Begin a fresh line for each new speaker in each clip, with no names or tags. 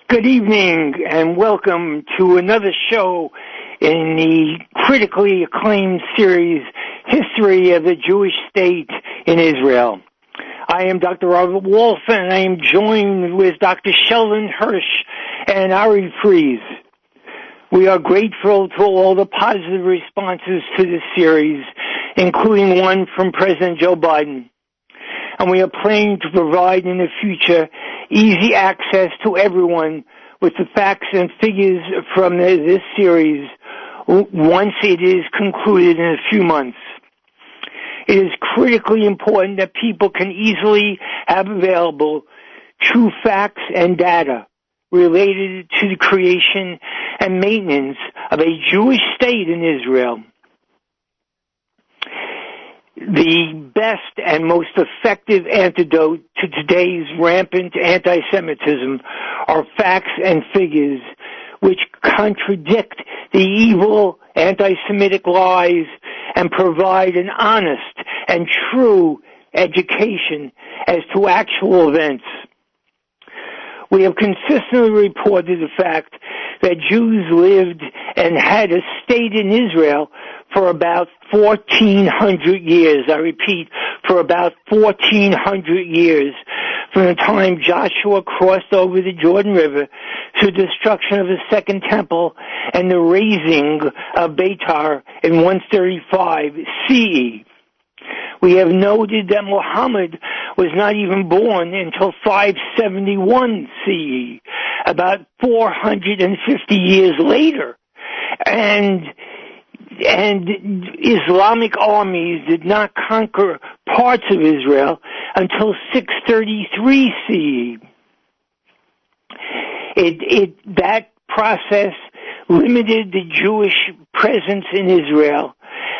Good evening and welcome to another show in the critically acclaimed series, History of the Jewish State in Israel. I am Dr. Robert Wolf and I am joined with Dr. Sheldon Hirsch and Ari Fries. We are grateful to all the positive responses to this series, including one from President Joe Biden. And we are planning to provide in the future easy access to everyone with the facts and figures from this series once it is concluded in a few months. It is critically important that people can easily have available true facts and data related to the creation and maintenance of a Jewish state in Israel. The best and most effective antidote to today's rampant anti-Semitism are facts and figures which contradict the evil anti-Semitic lies and provide an honest and true education as to actual events. We have consistently reported the fact that Jews lived and had a state in Israel for about 1,400 years. I repeat, for about 1,400 years, from the time Joshua crossed over the Jordan River to the destruction of the Second Temple and the razing of Beitar in 135 CE. We have noted that Muhammad was not even born until 571 CE, about 450 years later, and Islamic armies did not conquer parts of Israel until 633 CE. That process limited the Jewish presence in Israel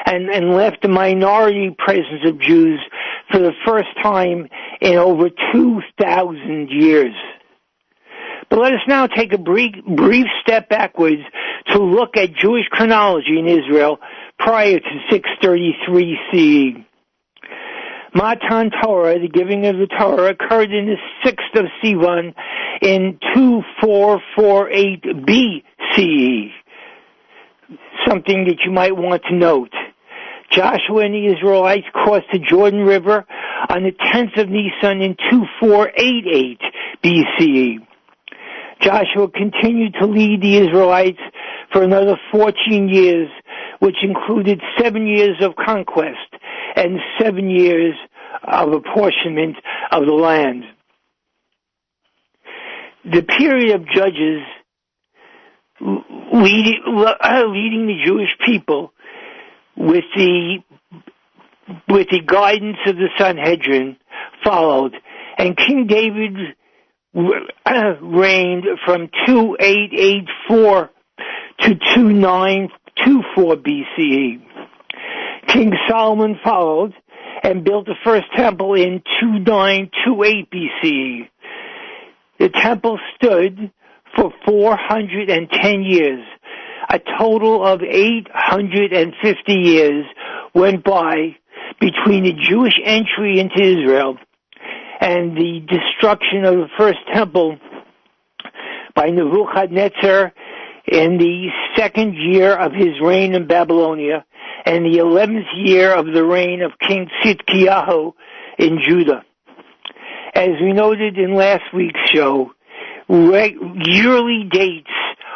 and left a minority presence of Jews for the first time in over 2,000 years. But let us now take a brief step backwards to look at Jewish chronology in Israel prior to 633 CE. Matan Torah, the giving of the Torah, occurred in the 6th of Sivan in 2448 BCE. Something that you might want to note. Joshua and the Israelites crossed the Jordan River on the 10th of Nisan in 2488 BCE. Joshua continued to lead the Israelites for another 14 years, which included 7 years of conquest and 7 years of apportionment of the land. The period of Judges leading the Jewish people with the guidance of the Sanhedrin followed, and King David reigned from 2884 to 2924 BCE. King Solomon followed and built the first temple in 2928 BCE. The temple stood for 410 years. A total of 850 years went by between the Jewish entry into Israel and the destruction of the first temple by Nebuchadnezzar in the 2nd year of his reign in Babylonia and the 11th year of the reign of King Tzidkiyahu in Judah. As we noted in last week's show, yearly dates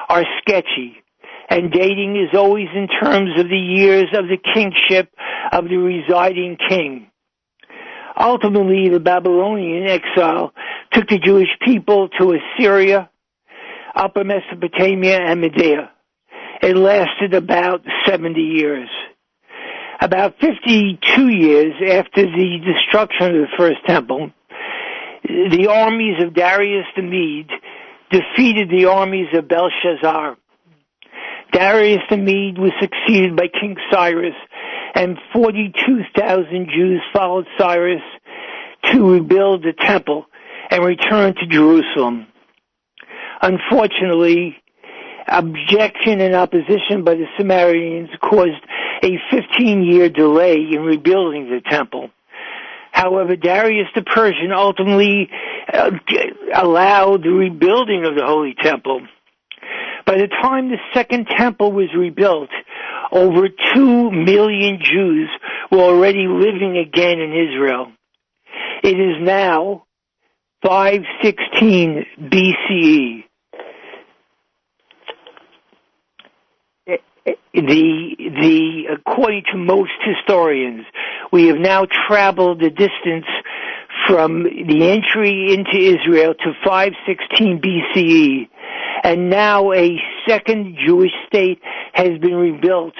are sketchy, and dating is always in terms of the years of the kingship of the residing king. Ultimately, the Babylonian exile took the Jewish people to Assyria, Upper Mesopotamia, and Media. It lasted about 70 years. About 52 years after the destruction of the first temple, the armies of Darius the Mede defeated the armies of Belshazzar. Darius the Mede was succeeded by King Cyrus, and 42,000 Jews followed Cyrus to rebuild the temple and return to Jerusalem. Unfortunately, objection and opposition by the Samaritans caused a 15-year delay in rebuilding the temple. However, Darius the Persian ultimately allowed the rebuilding of the Holy Temple. By the time the Second Temple was rebuilt, over 2 million Jews were already living again in Israel. It is now 516 BCE. According to most historians, we have now traveled the distance from the entry into Israel to 516 BCE, and now a second Jewish state has been rebuilt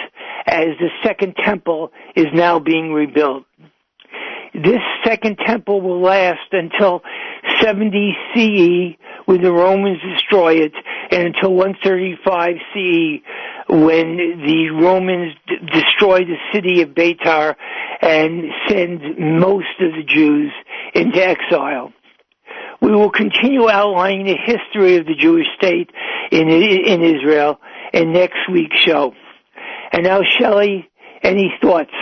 as the Second Temple is now being rebuilt. This Second Temple will last until 70 CE, when the Romans destroy it, and until 135 CE, when the Romans destroy the city of Beitar and send most of the Jews into exile. We will continue outlining the history of the Jewish state in Israel in next week's show. And now, Shelley, any thoughts?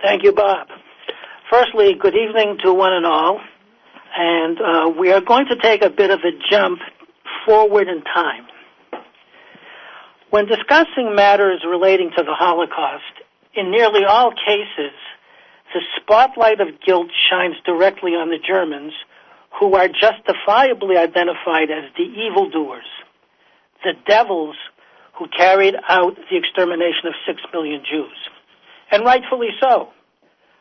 Thank you, Bob. Firstly, good evening to one and all. And we are going to take a bit of a jump forward in time. When discussing matters relating to the Holocaust, in nearly all cases, the spotlight of guilt shines directly on the Germans, who are justifiably identified as the evildoers, the devils who carried out the extermination of 6 million Jews, and rightfully so.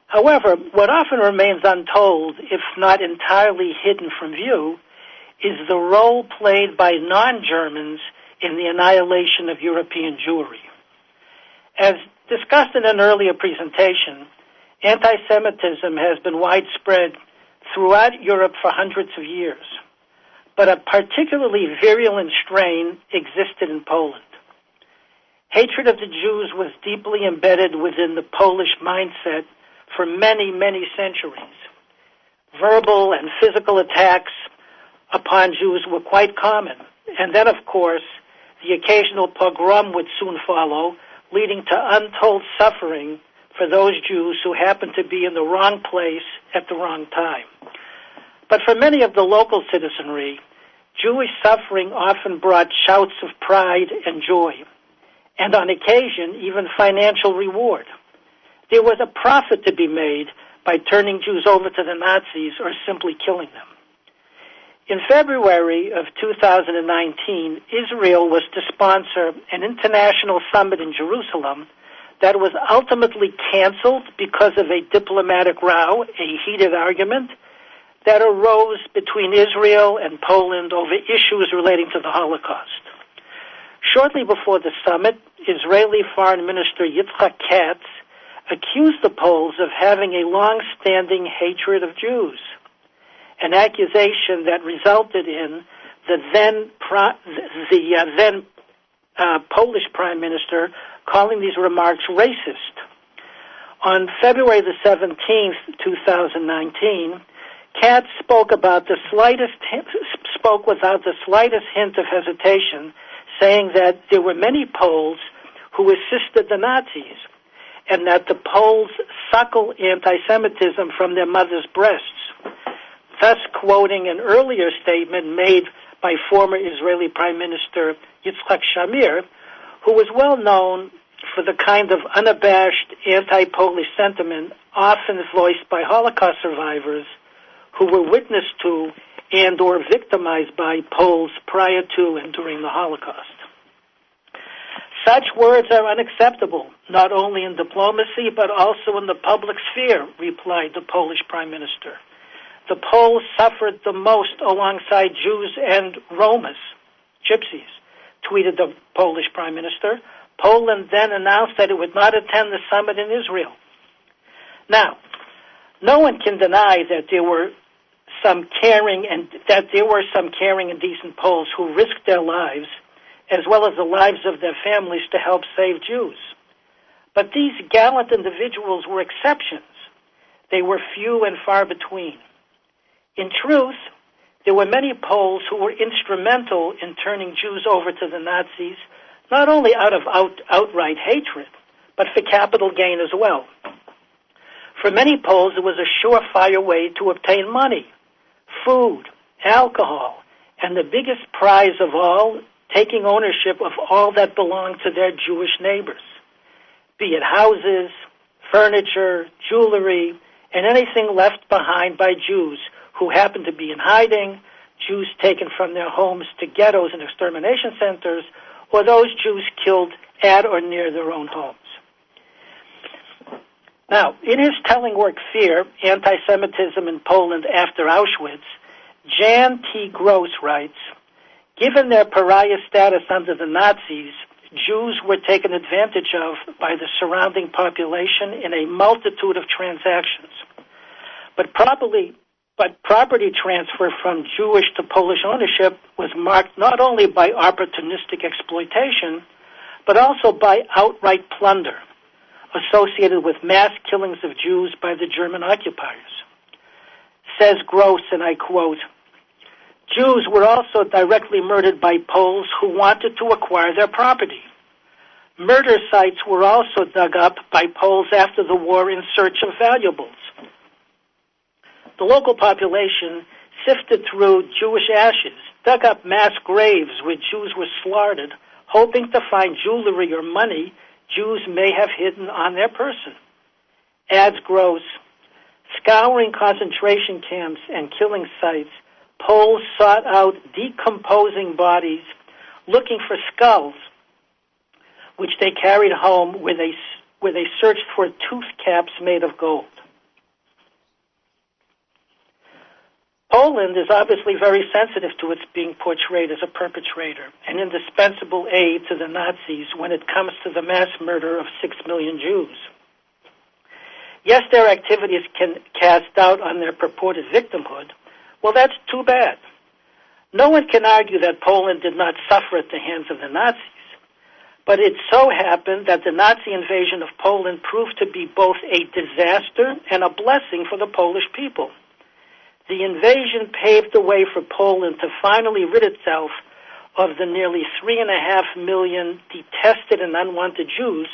However, what often remains untold, if not entirely hidden from view, is the role played by non-Germans in the annihilation of European Jewry. As discussed in an earlier presentation, anti-Semitism has been widespread throughout Europe for hundreds of years, but a particularly virulent strain existed in Poland. Hatred of the Jews was deeply embedded within the Polish mindset for many, many centuries. Verbal and physical attacks upon Jews were quite common, and then, of course, the occasional pogrom would soon follow, leading to untold suffering for those Jews who happened to be in the wrong place at the wrong time. But for many of the local citizenry, Jewish suffering often brought shouts of pride and joy, and on occasion, even financial reward. There was a profit to be made by turning Jews over to the Nazis or simply killing them. In February of 2019, Israel was to sponsor an international summit in Jerusalem that was ultimately canceled because of a diplomatic row, a heated argument that arose between Israel and Poland over issues relating to the Holocaust. Shortly before the summit, Israeli Foreign Minister Yitzhak Katz accused the Poles of having a long-standing hatred of Jews, an accusation that resulted in the then Polish Prime Minister calling these remarks racist. On February the 17th, 2019, Katz spoke without the slightest hint of hesitation, saying that there were many Poles who assisted the Nazis, and that the Poles suckle anti-Semitism from their mothers' breasts, thus quoting an earlier statement made by former Israeli Prime Minister Yitzhak Shamir, who was well known for the kind of unabashed anti-Polish sentiment often voiced by Holocaust survivors who were witness to and or victimized by Poles prior to and during the Holocaust. Such words are unacceptable, not only in diplomacy, but also in the public sphere, replied the Polish Prime Minister. The Poles suffered the most alongside Jews and Romas, gypsies, tweeted the Polish Prime Minister. Poland then announced that it would not attend the summit in Israel. Now, no one can deny that there were some caring and decent Poles who risked their lives, as well as the lives of their families, to help save Jews. But these gallant individuals were exceptions. They were few and far between. In truth, there were many Poles who were instrumental in turning Jews over to the Nazis, not only out of outright hatred, but for capital gain as well. For many Poles, it was a surefire way to obtain money. food, alcohol, and the biggest prize of all, taking ownership of all that belonged to their Jewish neighbors, be it houses, furniture, jewelry, and anything left behind by Jews who happened to be in hiding, Jews taken from their homes to ghettos and extermination centers, or those Jews killed at or near their own homes. Now, in his telling work Fear, Anti-Semitism in Poland After Auschwitz, Jan T. Gross writes, given their pariah status under the Nazis, Jews were taken advantage of by the surrounding population in a multitude of transactions. But property transfer from Jewish to Polish ownership was marked not only by opportunistic exploitation, but also by outright plunder associated with mass killings of Jews by the German occupiers. Says Gross, and I quote, Jews were also directly murdered by Poles who wanted to acquire their property. Murder sites were also dug up by Poles after the war in search of valuables. The local population sifted through Jewish ashes, dug up mass graves where Jews were slaughtered, hoping to find jewelry or money Jews may have hidden on their person. Adds Gross, scouring concentration camps and killing sites, Poles sought out decomposing bodies, looking for skulls, which they carried home where they searched for tooth caps made of gold. Poland is obviously very sensitive to its being portrayed as a perpetrator, an indispensable aid to the Nazis when it comes to the mass murder of 6 million Jews. Yes, their activities can cast doubt on their purported victimhood. Well, that's too bad. No one can argue that Poland did not suffer at the hands of the Nazis, but it so happened that the Nazi invasion of Poland proved to be both a disaster and a blessing for the Polish people. The invasion paved the way for Poland to finally rid itself of the nearly 3.5 million detested and unwanted Jews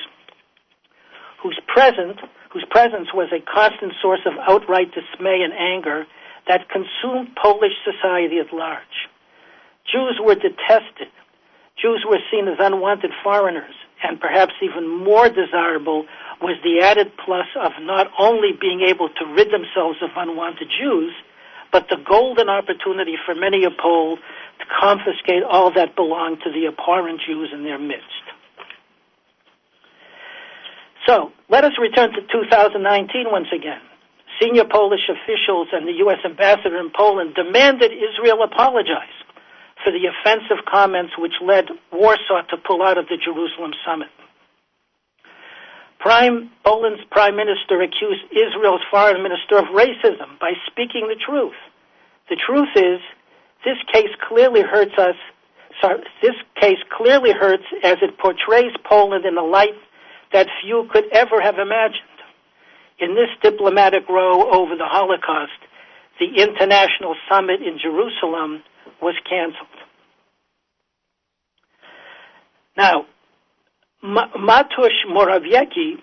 whose presence was a constant source of outright dismay and anger that consumed Polish society at large. Jews were detested. Jews were seen as unwanted foreigners, and perhaps even more desirable was the added plus of not only being able to rid themselves of unwanted Jews, but the golden opportunity for many a Pole to confiscate all that belonged to the abhorrent Jews in their midst. So, let us return to 2019 once again. Senior Polish officials and the U.S. ambassador in Poland demanded Israel apologize for the offensive comments which led Warsaw to pull out of the Jerusalem summit. Poland's prime minister accused Israel's foreign minister of racism by speaking the truth. The truth is, this case clearly hurts as it portrays Poland in a light that few could ever have imagined. In this diplomatic row over the Holocaust, the international summit in Jerusalem was canceled. Now, Matusz Morawiecki,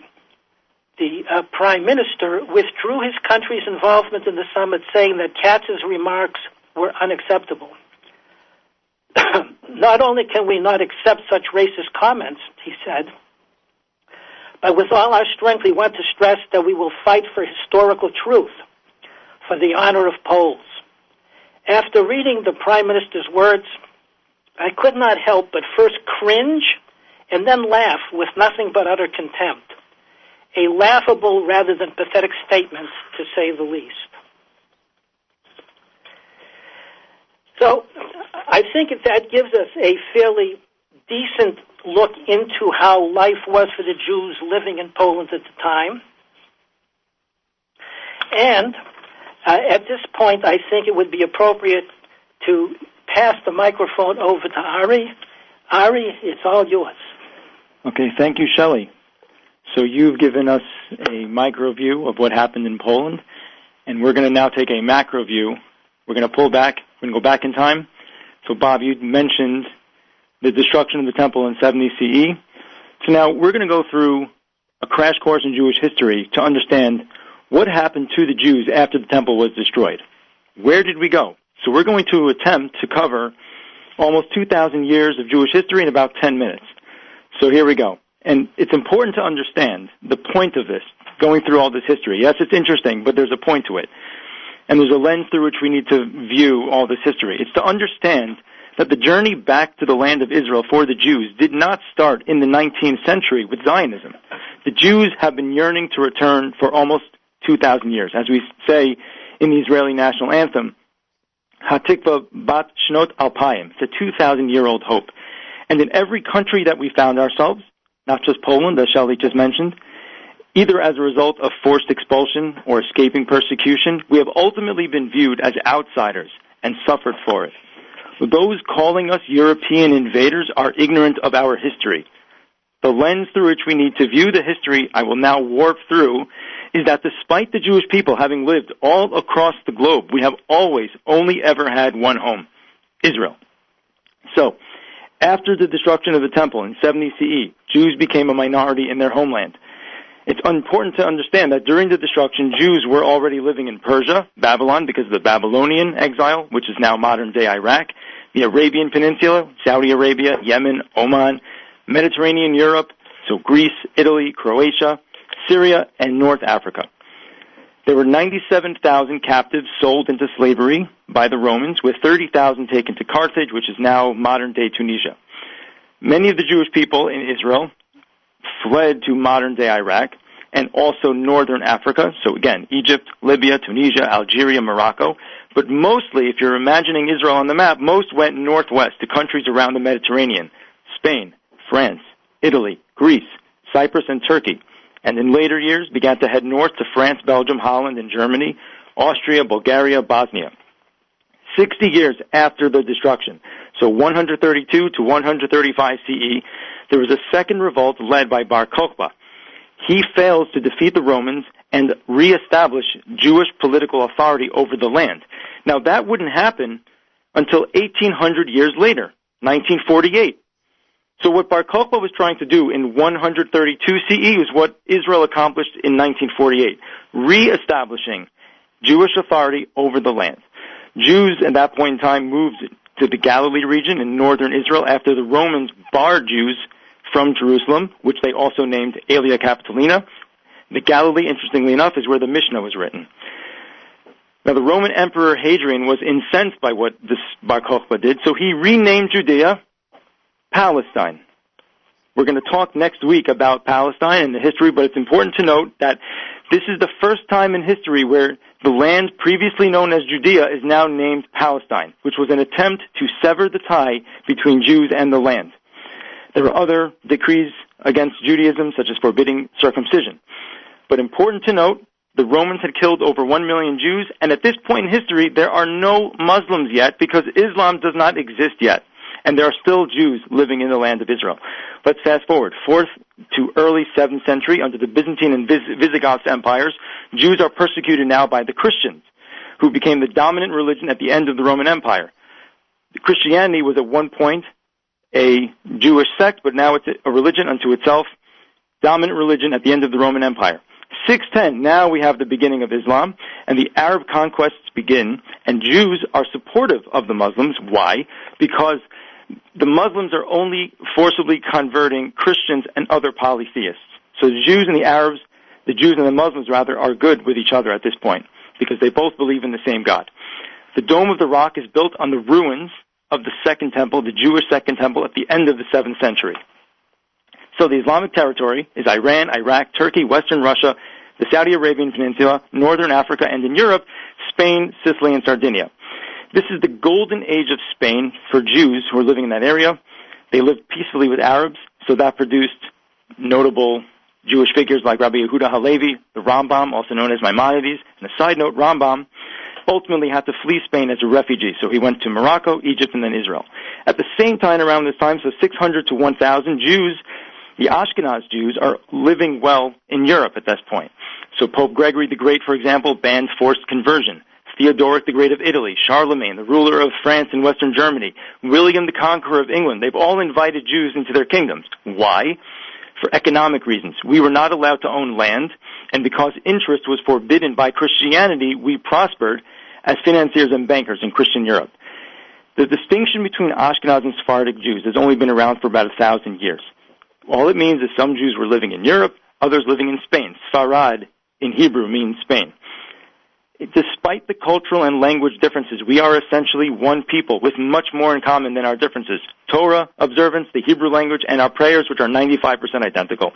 the prime minister, withdrew his country's involvement in the summit, saying that Katz's remarks were unacceptable. Not only can we not accept such racist comments, he said, but with all our strength we want to stress that we will fight for historical truth, for the honor of Poles. After reading the prime minister's words, I could not help but first cringe and then laugh with nothing but utter contempt. A laughable rather than pathetic statement, to say the least. So I think that gives us a fairly decent look into how life was for the Jews living in Poland at the time. And at this point, I think it would be appropriate to pass the microphone over to Ari. Ari, it's all yours.
Okay, thank you, Shelley. So you've given us a micro view of what happened in Poland, and we're going to now take a macro view. We're going to pull back. We're going to go back in time. So, Bob, you mentioned the destruction of the temple in 70 CE. So now we're going to go through a crash course in Jewish history to understand what happened to the Jews after the temple was destroyed. Where did we go? So we're going to attempt to cover almost 2,000 years of Jewish history in about 10 minutes. So here we go. And it's important to understand the point of this, going through all this history. Yes, it's interesting, but there's a point to it. And there's a lens through which we need to view all this history. It's to understand that the journey back to the land of Israel for the Jews did not start in the 19th century with Zionism. The Jews have been yearning to return for almost 2,000 years. As we say in the Israeli national anthem, Hatikva bat shnot alpayim. It's a 2,000-year-old hope. And in every country that we found ourselves, not just Poland, as Shelley just mentioned, either as a result of forced expulsion or escaping persecution, we have ultimately been viewed as outsiders and suffered for it. Those calling us European invaders are ignorant of our history. The lens through which we need to view the history I will now warp through is that despite the Jewish people having lived all across the globe, we have always only ever had one home, Israel. So, after the destruction of the temple in 70 CE, Jews became a minority in their homeland. It's important to understand that during the destruction, Jews were already living in Persia, Babylon, because of the Babylonian exile, which is now modern-day Iraq, the Arabian Peninsula, Saudi Arabia, Yemen, Oman, Mediterranean Europe, so Greece, Italy, Croatia, Syria, and North Africa. There were 97,000 captives sold into slavery by the Romans, with 30,000 taken to Carthage, which is now modern-day Tunisia. Many of the Jewish people in Israel fled to modern-day Iraq and also northern Africa, so again, Egypt, Libya, Tunisia, Algeria, Morocco. But mostly, if you're imagining Israel on the map, most went northwest to countries around the Mediterranean, Spain, France, Italy, Greece, Cyprus, and Turkey. And in later years began to head north to France, Belgium, Holland, and Germany, Austria, Bulgaria, Bosnia. 60 years after the destruction, so 132 to 135 CE, there was a second revolt led by Bar Kokhba. He fails to defeat the Romans and reestablish Jewish political authority over the land. Now, that wouldn't happen until 1,800 years later, 1948. So what Bar Kokhba was trying to do in 132 CE was what Israel accomplished in 1948, reestablishing Jewish authority over the land. Jews at that point in time moved to the Galilee region in northern Israel after the Romans barred Jews from Jerusalem, which they also named Aelia Capitolina. The Galilee, interestingly enough, is where the Mishnah was written. Now, the Roman Emperor Hadrian was incensed by what this Bar Kokhba did, so he renamed Judea Palestine. We're going to talk next week about Palestine and the history, but it's important to note that this is the first time in history where the land previously known as Judea is now named Palestine, which was an attempt to sever the tie between Jews and the land. There are other decrees against Judaism, such as forbidding circumcision. But important to note, the Romans had killed over 1 million Jews, and at this point in history, there are no Muslims yet because Islam does not exist yet. And there are still Jews living in the land of Israel. Let's fast forward. 4th to early 7th century, under the Byzantine and Visigoth empires, Jews are persecuted now by the Christians, who became the dominant religion at the end of the Roman Empire. Christianity was at one point a Jewish sect, but now it's a religion unto itself, dominant religion at the end of the Roman Empire. 610, now we have the beginning of Islam, and the Arab conquests begin, and Jews are supportive of the Muslims. Why? Because the Muslims are only forcibly converting Christians and other polytheists. So the Jews and the Arabs, the Jews and the Muslims rather, are good with each other at this point because they both believe in the same God. The Dome of the Rock is built on the ruins of the Second Temple, the Jewish Second Temple, at the end of the 7th century. So the Islamic territory is Iran, Iraq, Turkey, Western Russia, the Saudi Arabian Peninsula, Northern Africa, and in Europe, Spain, Sicily, and Sardinia. This is the golden age of Spain for Jews who are living in that area. They lived peacefully with Arabs, so that produced notable Jewish figures like Rabbi Yehuda Halevi, the Rambam, also known as Maimonides. And a side note, Rambam ultimately had to flee Spain as a refugee, so he went to Morocco, Egypt, and then Israel. At the same time, around this time, so 600 to 1,000 Jews, the Ashkenaz Jews, are living well in Europe at this point. So Pope Gregory the Great, for example, banned forced conversion. Theodoric the Great of Italy, Charlemagne, the ruler of France and Western Germany, William the Conqueror of England, they've all invited Jews into their kingdoms. Why? For economic reasons. We were not allowed to own land, and because interest was forbidden by Christianity, we prospered as financiers and bankers in Christian Europe. The distinction between Ashkenaz and Sephardic Jews has only been around for about 1,000 years. All it means is some Jews were living in Europe, others living in Spain. Sfarad in Hebrew means Spain. Despite the cultural and language differences, we are essentially one people with much more in common than our differences. Torah, observance, the Hebrew language, and our prayers, which are 95% identical.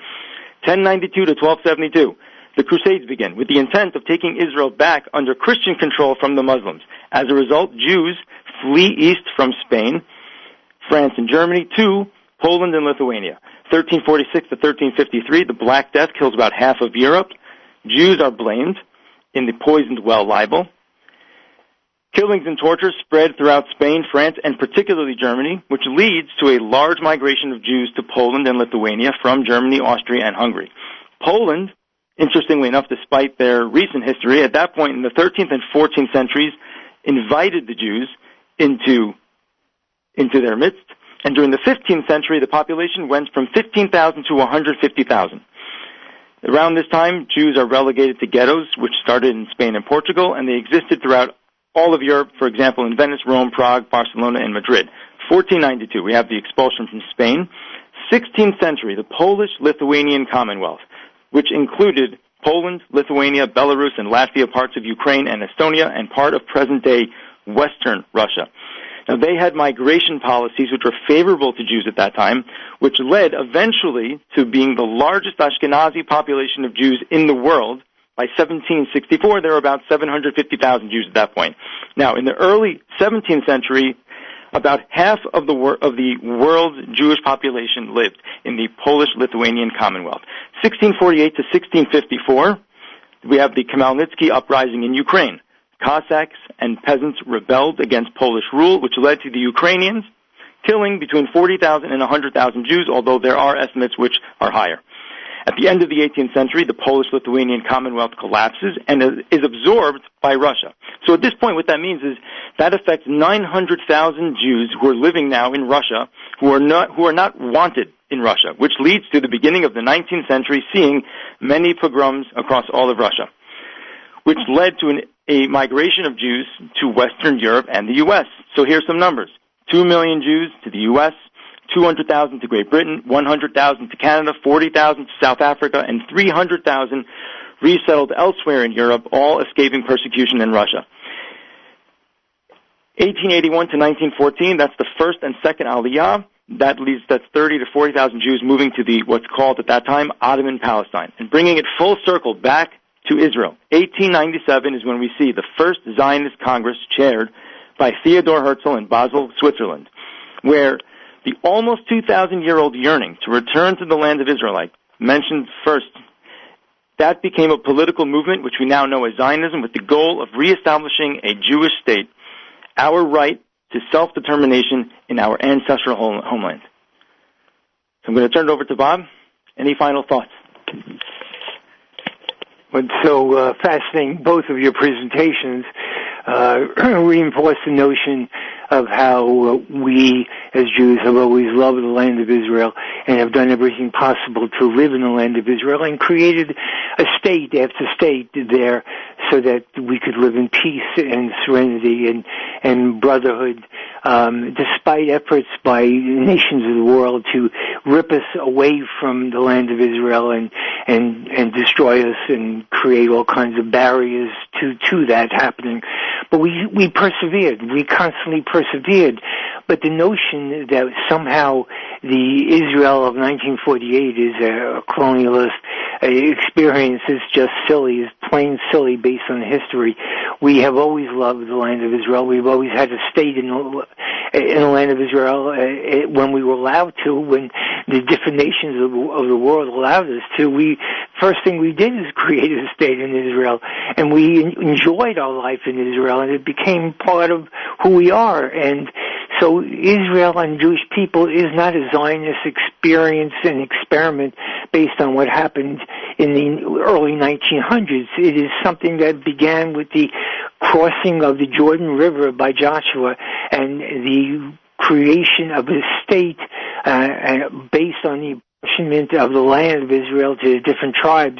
1092 to 1272, the Crusades begin with the intent of taking Israel back under Christian control from the Muslims. As a result, Jews flee east from Spain, France, and Germany to Poland and Lithuania. 1346 to 1353, the Black Death kills about half of Europe. Jews are blamed in the poisoned well libel. Killings and torture spread throughout Spain, France, and particularly Germany, which leads to a large migration of Jews to Poland and Lithuania from Germany, Austria, and Hungary. Poland, interestingly enough, despite their recent history, at that point in the 13th and 14th centuries, invited the Jews into their midst. And during the 15th century, the population went from 15,000 to 150,000. Around this time, Jews are relegated to ghettos, which started in Spain and Portugal, and they existed throughout all of Europe, for example, in Venice, Rome, Prague, Barcelona, and Madrid. 1492, we have the expulsion from Spain. 16th century, the Polish-Lithuanian Commonwealth, which included Poland, Lithuania, Belarus, and Latvia, parts of Ukraine and Estonia, and part of present-day Western Russia. Now, they had migration policies which were favorable to Jews at that time, which led eventually to being the largest Ashkenazi population of Jews in the world. By 1764, there were about 750,000 Jews at that point. Now, in the early 17th century, about half of the world's Jewish population lived in the Polish-Lithuanian Commonwealth. 1648 to 1654, we have the Khmelnytsky uprising in Ukraine. Cossacks and peasants rebelled against Polish rule, which led to the Ukrainians killing between 40,000 and 100,000 Jews, although there are estimates which are higher. At the end of the 18th century, the Polish-Lithuanian Commonwealth collapses and is absorbed by Russia. So at this point, what that means is that affects 900,000 Jews who are living now in Russia who are not wanted in Russia, which leads to the beginning of the 19th century seeing many pogroms across all of Russia, which led to a migration of Jews to Western Europe and the U.S. So here's some numbers. 2 million Jews to the U.S., 200,000 to Great Britain, 100,000 to Canada, 40,000 to South Africa, and 300,000 resettled elsewhere in Europe, all escaping persecution in Russia. 1881 to 1914, that's the first and second Aliyah. That's 30 to 40,000 Jews moving to what's called at that time Ottoman Palestine, and bringing it full circle back to Israel. 1897 is when we see the first Zionist Congress chaired by Theodor Herzl in Basel, Switzerland, where the almost 2,000-year-old yearning to return to the land of Israel, I mentioned first, that became a political movement which we now know as Zionism, with the goal of reestablishing a Jewish state, our right to self-determination in our ancestral homeland. So I'm going to turn it over to Bob. Any final thoughts?
What's so fascinating, both of your presentations reinforce the notion of how we as Jews have always loved the land of Israel and have done everything possible to live in the land of Israel and created a state after state there so that we could live in peace and serenity and brotherhood, despite efforts by nations of the world to rip us away from the land of Israel and destroy us and create all kinds of barriers to that happening. But we persevered. We constantly persevered. But the notion that somehow the Israel of 1948 is a colonialist experience is just silly, is plain silly based on history. We have always loved the land of Israel. We've always had a state in the land of Israel when we were allowed to, when the different nations of the world allowed us to. First thing we did is create a state in Israel, and we enjoyed our life in Israel, and it became part of who we are. And so Israel and Jewish people is not a Zionist experience and experiment based on what happened in the early 1900s. It is something that began with the crossing of the Jordan River by Joshua and the creation of a state based on the apportionment of the land of Israel to different tribes.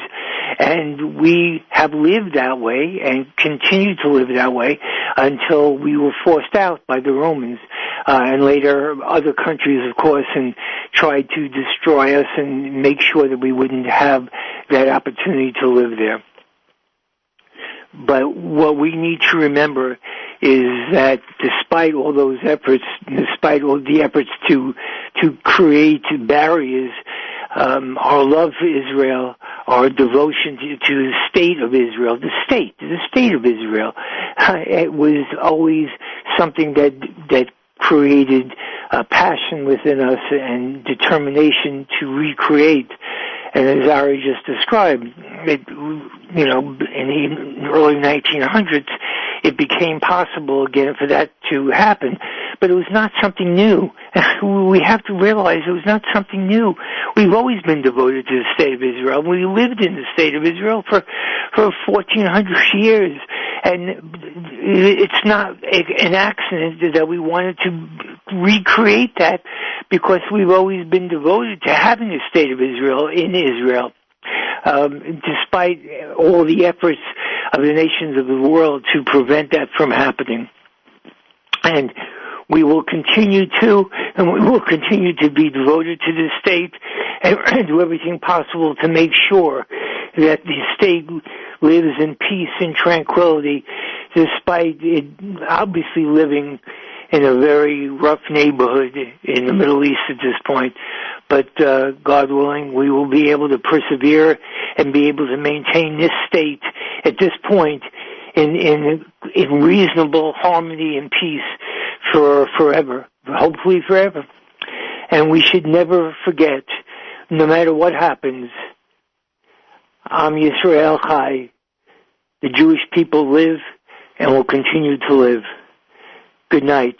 And we have lived that way and continue to live that way until we were forced out by the Romans, and later other countries, of course, and tried to destroy us and make sure that we wouldn't have that opportunity to live there. But what we need to remember is that despite all those efforts, despite all the efforts to create barriers, our love for Israel, our devotion to the state of Israel, the state of Israel, it was always something that created passion within us and determination to recreate. And as Ari just described, in the early 1900s, it became possible again for that to happen. But it was not something new. We have to realize it was not something new. We've always been devoted to the state of Israel. We lived in the state of Israel for 1,400 years. And it's not an accident that we wanted to recreate that, because we've always been devoted to having the state of Israel in Israel. Despite all the efforts of the nations of the world to prevent that from happening. And we will continue to be devoted to this state and do everything possible to make sure that the state lives in peace and tranquility, despite it obviously living in a very rough neighborhood in the Middle East at this point. But God willing, we will be able to persevere and be able to maintain this state at this point in reasonable harmony and peace for forever, hopefully forever. And we should never forget, no matter what happens, Am Yisrael Chai, the Jewish people live and will continue to live. Good night.